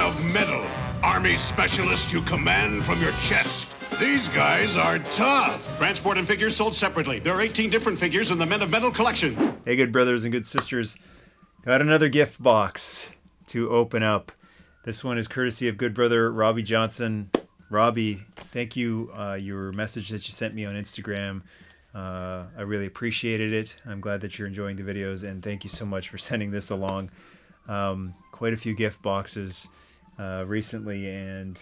of Metal, Army specialist you command from your chest. These guys are tough. Transport and figures sold separately. There are 18 different figures in the Men of Metal collection. Hey, good brothers and good sisters. Got another gift box to open up. This one is courtesy of good brother Robbie Johnson. Robbie, thank you. Your message that you sent me on Instagram, I really appreciated it. I'm glad that you're enjoying the videos, and thank you so much for sending this along. Quite a few gift boxes recently, and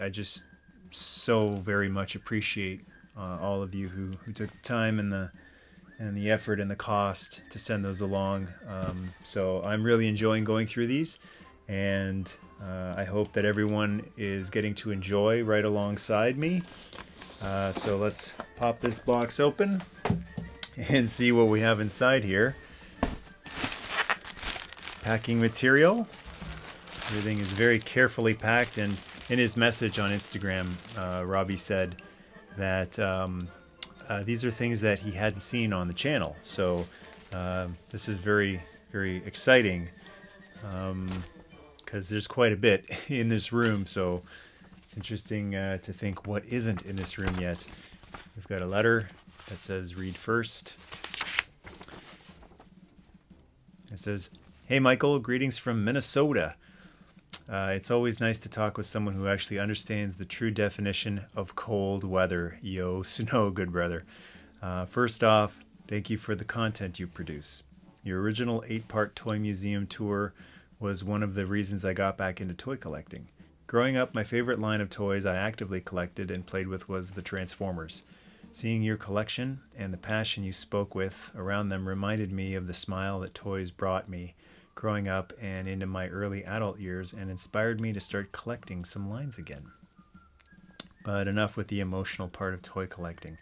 I just so very much appreciate all of you who took the time and the effort and the cost to send those along. So I'm really enjoying going through these, and I hope that everyone is getting to enjoy right alongside me. So let's pop this box open and see what we have inside here. Packing material. Everything is very carefully packed, and in his message on Instagram, Robbie said that these are things that he hadn't seen on the channel. So this is very, very exciting because there's quite a bit in this room. So it's interesting to think what isn't in this room yet. We've got a letter that says, "Read first." It says, "Hey Michael, greetings from Minnesota. It's always nice to talk with someone who actually understands the true definition of cold weather. Yo, snow, good brother. First off, thank you for the content you produce. Your original 8-part toy museum tour was one of the reasons I got back into toy collecting. Growing up, my favorite line of toys I actively collected and played with was the Transformers. Seeing your collection and the passion you spoke with around them reminded me of the smile that toys brought me growing up and into my early adult years, and inspired me to start collecting some lines again. But enough with the emotional part of toy collecting,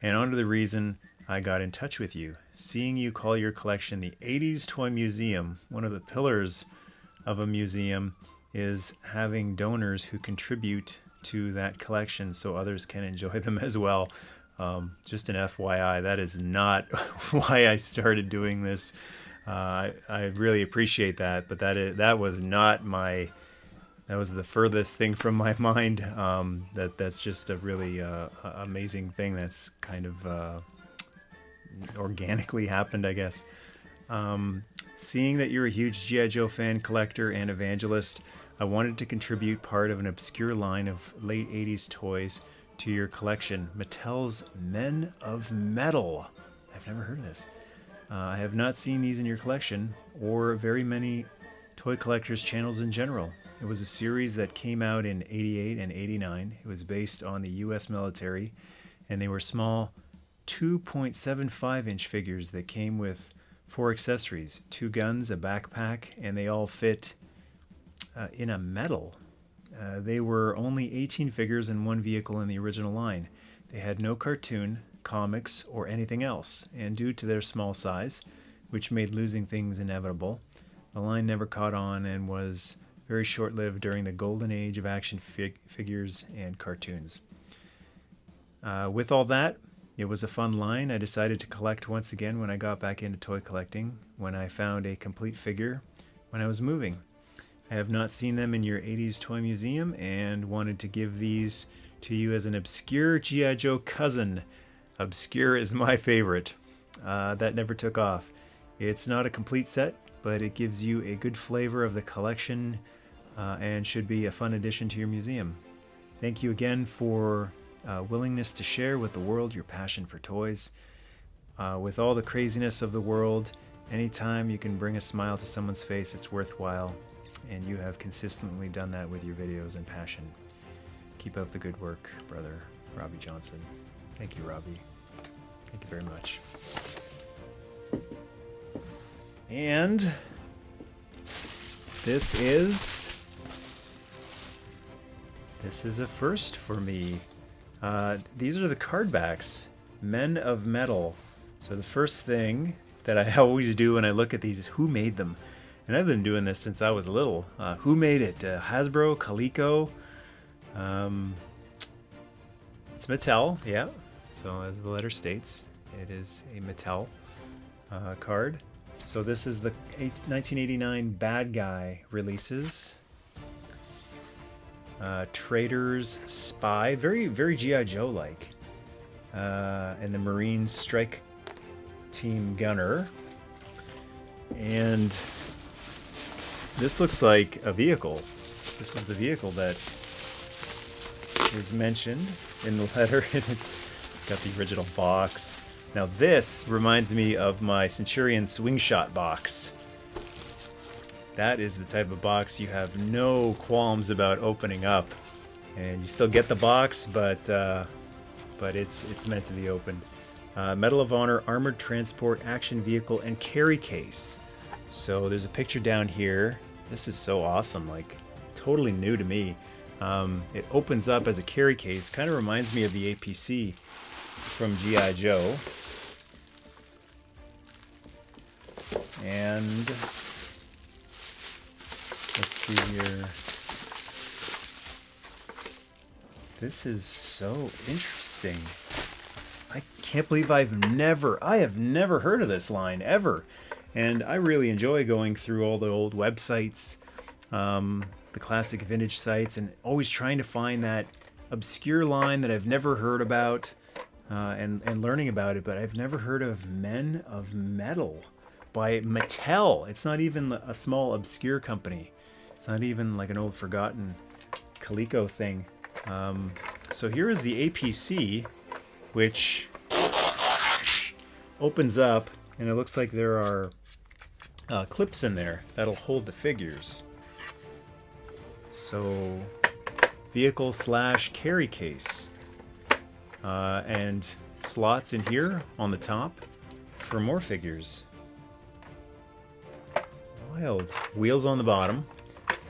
and on to the reason I got in touch with you. Seeing you call your collection the 80s Toy Museum, one of the pillars of a museum is having donors who contribute to that collection so others can enjoy them as well. Just an FYI, that is not why I started doing this. I really appreciate that, but that was not my. That was the furthest thing from my mind. That's just a really amazing thing. That's kind of organically happened, I guess. Seeing that you're a huge GI Joe fan, collector, and evangelist, I wanted to contribute part of an obscure line of late '80s toys to your collection, Mattel's Men of Metal. I've never heard of this. I have not seen these in your collection, or very many toy collectors' channels in general. It was a series that came out in '88 and '89. It was based on the U.S. military, and they were small 2.75-inch figures that came with 4 accessories, 2 guns, a backpack, and they all fit in a medal. They were only 18 figures and 1 vehicle in the original line. They had no cartoon, comics, or anything else, and due to their small size, which made losing things inevitable, the line never caught on and was very short-lived during the golden age of action figures and cartoons. With all that, it was a fun line. I decided to collect once again when I got back into toy collecting, when I found a complete figure when I was moving. I have not seen them in your 80s toy museum and wanted to give these to you as an obscure GI Joe cousin. Obscure is my favorite. That never took off. It's not a complete set, but it gives you a good flavor of the collection and should be a fun addition to your museum. Thank you again for willingness to share with the world your passion for toys. With all the craziness of the world, anytime you can bring a smile to someone's face, it's worthwhile, and you have consistently done that with your videos and passion. Keep up the good work, brother Robbie Johnson. Thank you, Robbie. Thank you very much. And this is a first for me. These are the card backs, Men of Metal. So the first thing that I always do when I look at these is who made them. And I've been doing this since I was little. Who made it? Hasbro, Coleco. It's Mattel, yeah. So as the letter states, it is a Mattel card. So this is the 1989 Bad Guy releases. Trader's Spy, very GI Joe like, and the Marine Strike Team Gunner. And this looks like a vehicle. This is the vehicle that is mentioned in the letter, and it's got the original box. Now this reminds me of my Centurion Swing Shot box. That is the type of box you have no qualms about opening up, and you still get the box, but it's meant to be opened. Medal of Honor, Armored Transport, Action Vehicle, and Carry Case. So there's a picture down here. This is so awesome, like totally new to me. It opens up as a carry case, kind of reminds me of the APC from GI Joe. And let's see here. This is so interesting. I can't believe I have never heard of this line ever. And I really enjoy going through all the old websites, the classic vintage sites, and always trying to find that obscure line that I've never heard about, and learning about it. But I've never heard of Men of Metal by Mattel. It's not even a small obscure company. It's not even like an old forgotten Coleco thing. So here is the APC, which opens up, and it looks like there are clips in there that'll hold the figures. So vehicle / carry case, and slots in here on the top for more figures. Wild. Wheels on the bottom,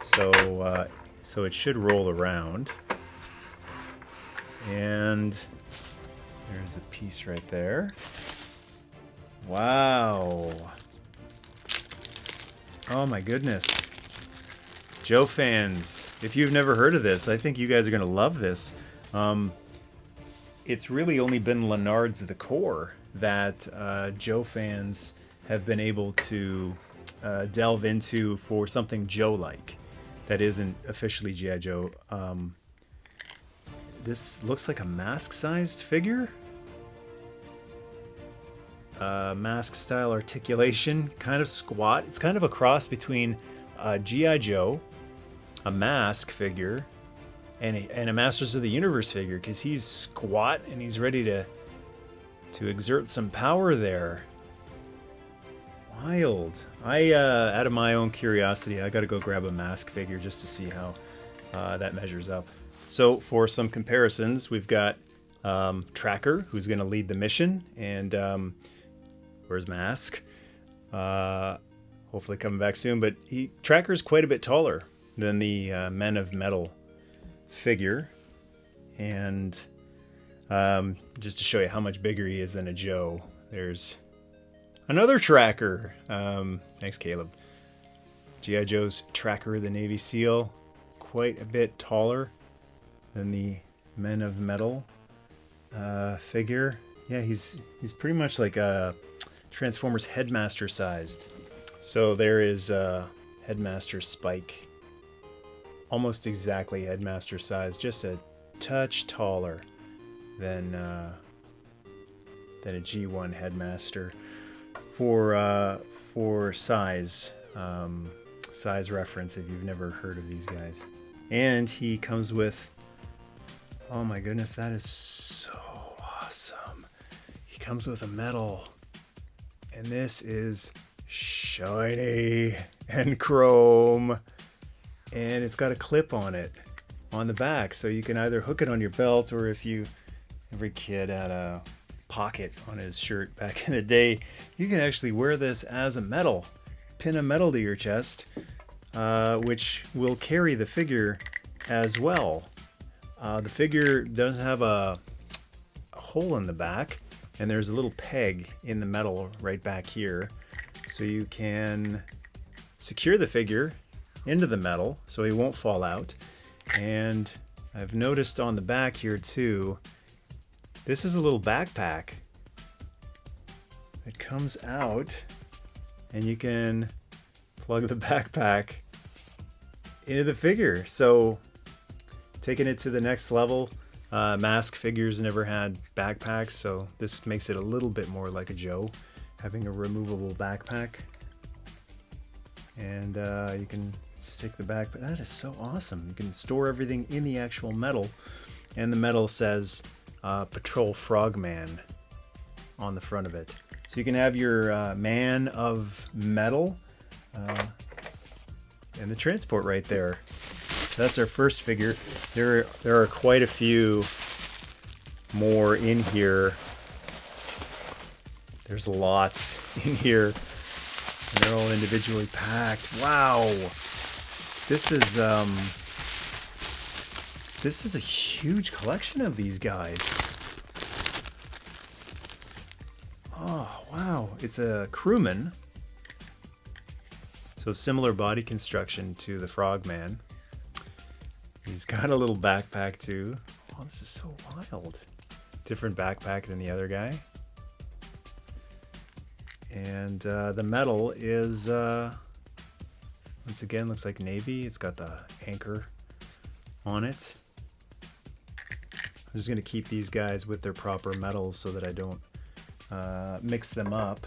so it should roll around. And there's a piece right there. Wow. Oh my goodness. Joe fans, if you've never heard of this, I think you guys are going to love this. It's really only been Leonard's The Core that Joe fans have been able to delve into for something Joe-like that isn't officially G.I. Joe. This looks like a mask-sized figure. Mask style articulation, kind of squat. It's kind of a cross between G.I. Joe, a M.A.S.K figure, and a Masters of the Universe figure, because he's squat and he's ready to exert some power there. Wild. Out of my own curiosity, I got to go grab a M.A.S.K figure just to see how that measures up. So for some comparisons, we've got Tracker, who's going to lead the mission, and where's M.A.S.K? Hopefully coming back soon, but Tracker's quite a bit taller than the Men of Metal figure, and just to show you how much bigger he is than a Joe, there's another Tracker. Thanks, Caleb. G.I. Joe's Tracker, the Navy SEAL, quite a bit taller than the Men of Metal figure. Yeah, he's pretty much like a Transformers Headmaster sized. So there is Headmaster Spike, almost exactly Headmaster size, just a touch taller than a G1 Headmaster for size reference if you've never heard of these guys. And he comes with, oh my goodness, that is so awesome. He comes with a medal, and this is shiny and chrome, and it's got a clip on it on the back, so you can either hook it on your belt, or if every kid had a pocket on his shirt back in the day, you can actually wear this as a medal, pin a medal to your chest, which will carry the figure as well. The figure does have a hole in the back, and there's a little peg in the metal right back here, so you can secure the figure into the metal so he won't fall out. And I've noticed on the back here too, this is a little backpack that comes out, and you can plug the backpack into the figure. So taking it to the next level. M.A.S.K figures never had backpacks, so this makes it a little bit more like a Joe, having a removable backpack. And you can stick the back, but that is so awesome. You can store everything in the actual metal, and the metal says Patrol Frogman on the front of it. So you can have your man of metal and the transport right there. So that's our first figure. There are quite a few more in here. There's lots in here. And they're all individually packed. Wow. This is a huge collection of these guys. Oh, wow. It's a crewman. So similar body construction to the Frogman. He's got a little backpack too. Oh, this is so wild. Different backpack than the other guy. And the metal is, once again, looks like navy. It's got the anchor on it. I'm just going to keep these guys with their proper metals so that I don't mix them up.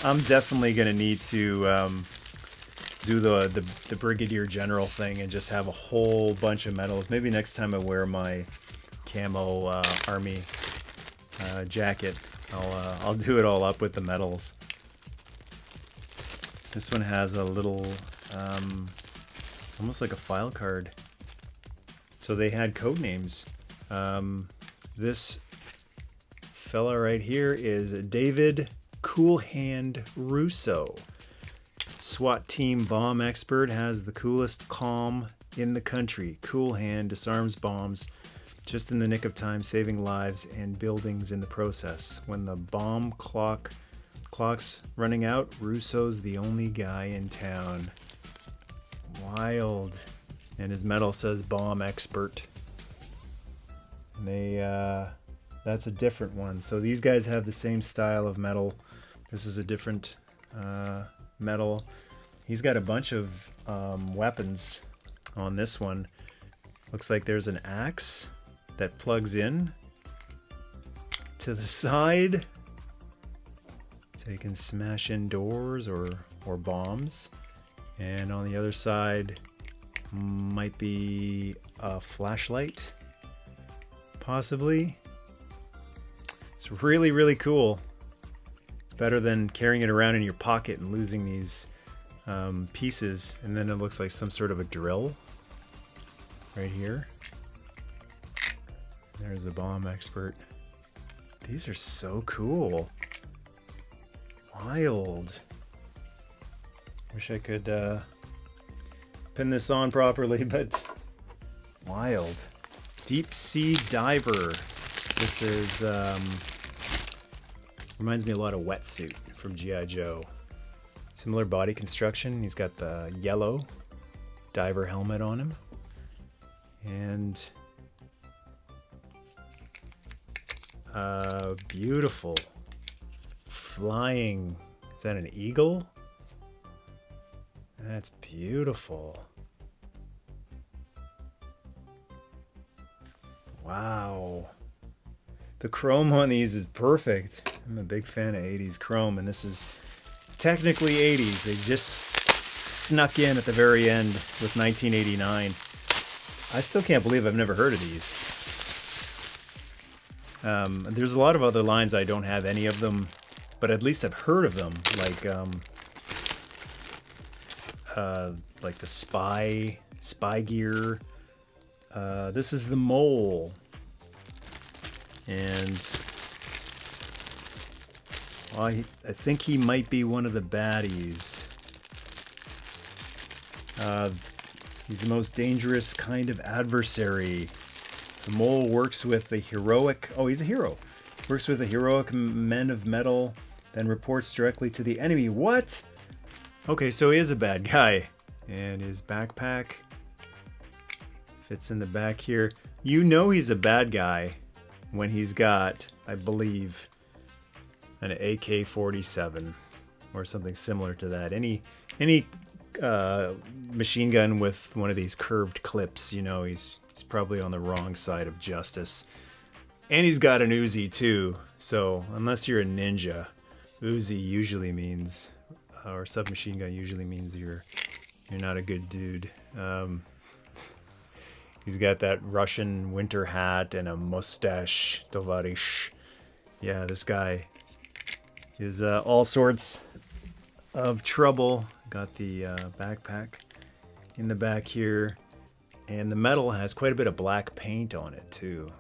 I'm definitely going to need to do the Brigadier General thing and just have a whole bunch of metals. Maybe next time I wear my camo army jacket, I'll do it all up with the metals. This one has a little, it's almost like a file card. So they had code names. This fella right here is David Cool Hand Russo. SWAT team bomb expert, has the coolest calm in the country. Cool Hand disarms bombs just in the nick of time, saving lives and buildings in the process. When the bomb clock's running out, Russo's the only guy in town. Wild. And his medal says bomb expert. And they that's a different one. So these guys have the same style of metal. This is a different metal. He's got a bunch of weapons on this one. Looks like there's an axe that plugs in to the side, so you can smash in doors or bombs. And on the other side might be a flashlight, possibly. It's really, really cool. It's better than carrying it around in your pocket and losing these pieces. And then it looks like some sort of a drill right here. There's the bomb expert. These are so cool. Wild. Wish I could pin this on properly, but wild. Deep sea diver. This is reminds me a lot of Wetsuit from GI Joe. Similar body construction. He's got the yellow diver helmet on him. And beautiful flying. Is that an eagle? That's beautiful. Wow. The chrome on these is perfect. I'm a big fan of 80s chrome, and this is technically 80s. They just snuck in at the very end with 1989. I still can't believe I've never heard of these. There's a lot of other lines I don't have any of them, but at least I've heard of them, like the spy gear. This is the mole, and well, I think he might be one of the baddies. He's the most dangerous kind of adversary. The mole works with the heroic... Oh, he's a hero. Works with the heroic men of metal, then reports directly to the enemy. What? Okay, so he is a bad guy. And his backpack fits in the back here. You know he's a bad guy when he's got, I believe, an AK-47. or something similar to that. Any machine gun with one of these curved clips, you know, he's probably on the wrong side of justice. And he's got an Uzi too, so unless you're a ninja, Uzi usually means, or submachine gun usually means you're not a good dude. He's got that Russian winter hat and a mustache, tovarish. Yeah, this guy is all sorts of trouble. Got the backpack in the back here, and the metal has quite a bit of black paint on it too.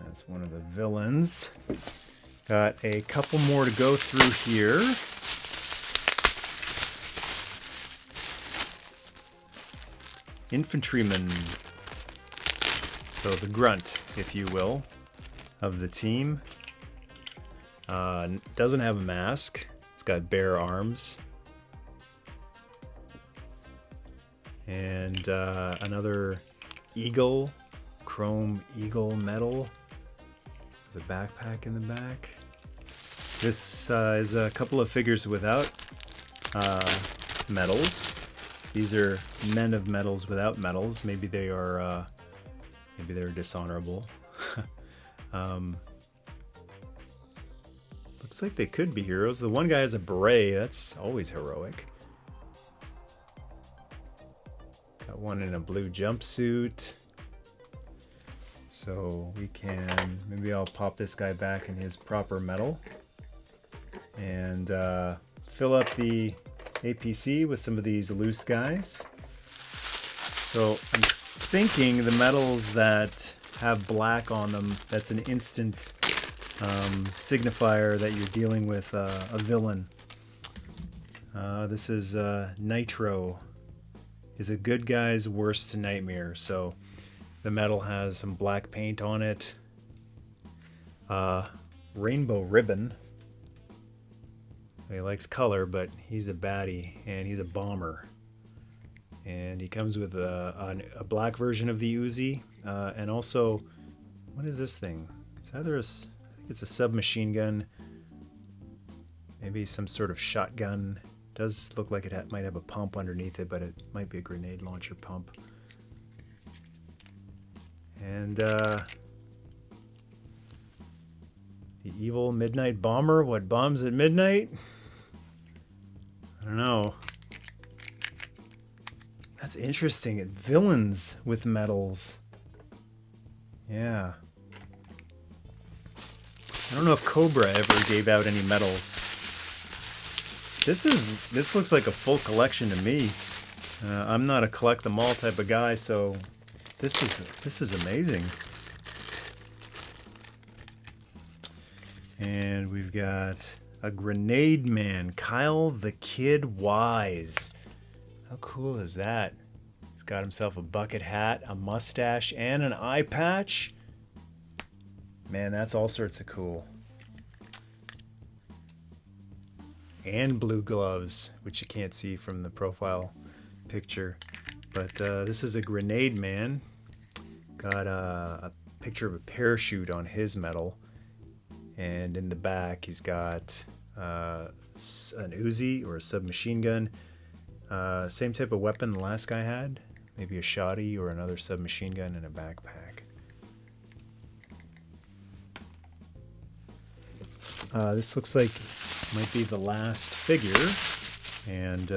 That's one of the villains. Got a couple more to go through here. Infantryman. So the grunt, if you will, of the team. Doesn't have a mask. It's got bare arms. And another eagle, chrome eagle medal. The backpack in the back. This is a couple of figures without medals. These are men of medals without medals. Maybe they're dishonorable. Looks like they could be heroes. The one guy has a beret. That's always heroic. Got one in a blue jumpsuit. So we can, maybe I'll pop this guy back in his proper medal and fill up the APC with some of these loose guys. So I'm thinking the medals that have black on them, that's an instant signifier that you're dealing with a villain. This is Nitro, is a good guy's worst nightmare. So the medal has some black paint on it. Rainbow Ribbon. He likes color, but he's a baddie, and he's a bomber. And he comes with a black version of the Uzi, and also, what is this thing? It's either I think it's a submachine gun, maybe some sort of shotgun. Does look like it might have a pump underneath it, but it might be a grenade launcher pump. And the evil midnight bomber. What bombs at midnight? I don't know. That's interesting. Villains with medals. Yeah. I don't know if Cobra ever gave out any medals. This looks like a full collection to me. I'm not a collect them all type of guy, so this is amazing. And we've got a Grenade Man, Kyle the Kid Wise. How cool is that? He's got himself a bucket hat, a mustache, and an eye patch. Man, that's all sorts of cool. And blue gloves, which you can't see from the profile picture. But this is a Grenade Man. Got a picture of a parachute on his medal. And in the back, he's got an Uzi or a submachine gun. Same type of weapon the last guy had. Maybe a shotty or another submachine gun in a backpack. This looks like might be the last figure. And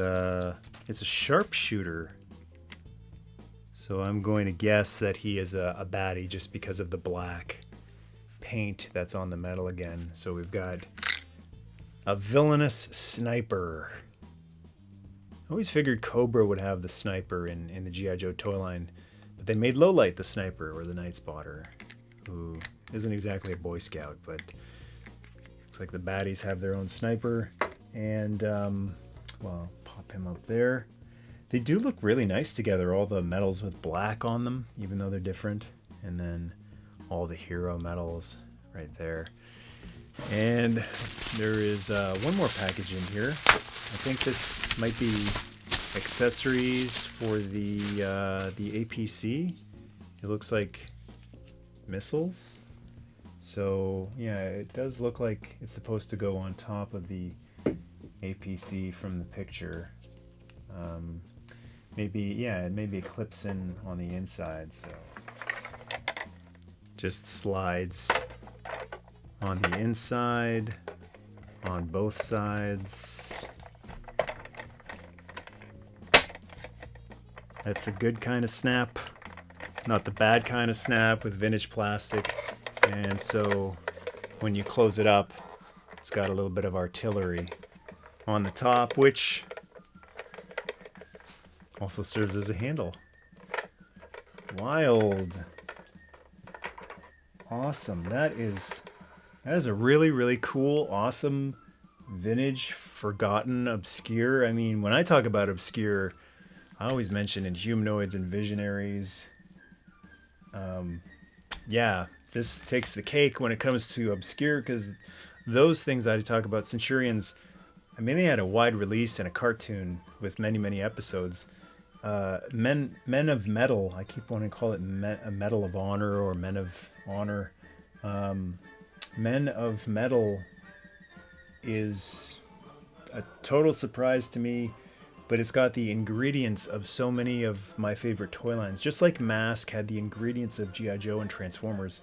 it's a sharpshooter. So I'm going to guess that he is a baddie just because of the black paint that's on the metal again. So we've got a villainous sniper. I always figured Cobra would have the sniper in the GI Joe toy line, but they made Lowlight the sniper, or the Night Spotter, who isn't exactly a Boy Scout, but looks like the baddies have their own sniper. And well, pop him up there. They do look really nice together, all the medals with black on them, even though they're different. And then all the hero medals right there. And there is one more package in here. I think this might be accessories for the APC. It looks like missiles. So yeah, it does look like it's supposed to go on top of the APC from the picture. Maybe it clips in on the inside, so just slides on the inside, on both sides. That's the good kind of snap, not the bad kind of snap with vintage plastic. And so when you close it up, it's got a little bit of artillery on the top, which also serves as a handle. Wild. Awesome. That is a really, really cool, awesome, vintage, forgotten, obscure. I mean, when I talk about obscure, I always mention Inhumanoids and Visionaries. This takes the cake when it comes to obscure, because those things I talk about, Centurions, I mean, they had a wide release and a cartoon with many, many episodes. Men of Metal, I keep wanting to call it a Medal of Honor or Men of Honor. Men of Metal is a total surprise to me, but it's got the ingredients of so many of my favorite toy lines. Just like M.A.S.K had the ingredients of GI Joe and Transformers,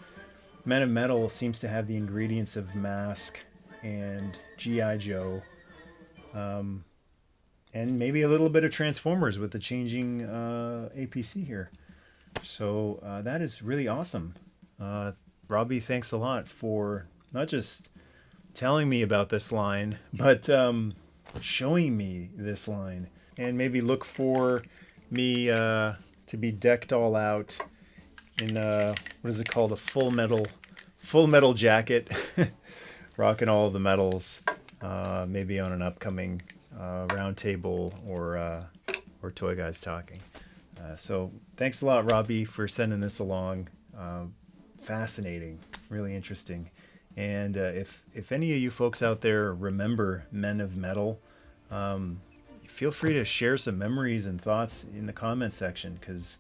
Men of Metal seems to have the ingredients of M.A.S.K and GI Joe. And maybe a little bit of Transformers with the changing APC here. So that is really awesome. Robbie, thanks a lot for not just telling me about this line, but showing me this line. And maybe look for me to be decked all out in what is it called? A full metal jacket, rocking all of the metals. Maybe on an upcoming round table or Toy Guys Talking. So thanks a lot, Robbie, for sending this along. Fascinating, really interesting. And if any of you folks out there remember Men of Metal, feel free to share some memories and thoughts in the comment section, because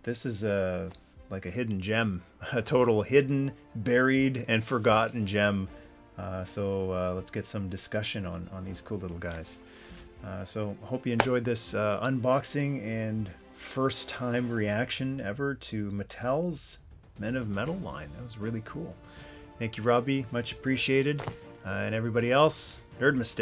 this is like a hidden gem, a total hidden, buried, and forgotten gem. So let's get some discussion on these cool little guys. So hope you enjoyed this unboxing and first time reaction ever to Mattel's Men of Metal line. That was really cool. Thank you, Robbie. Much appreciated. And everybody else, Nerdmas.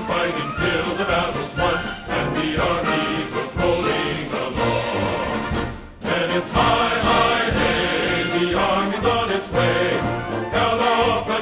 Fighting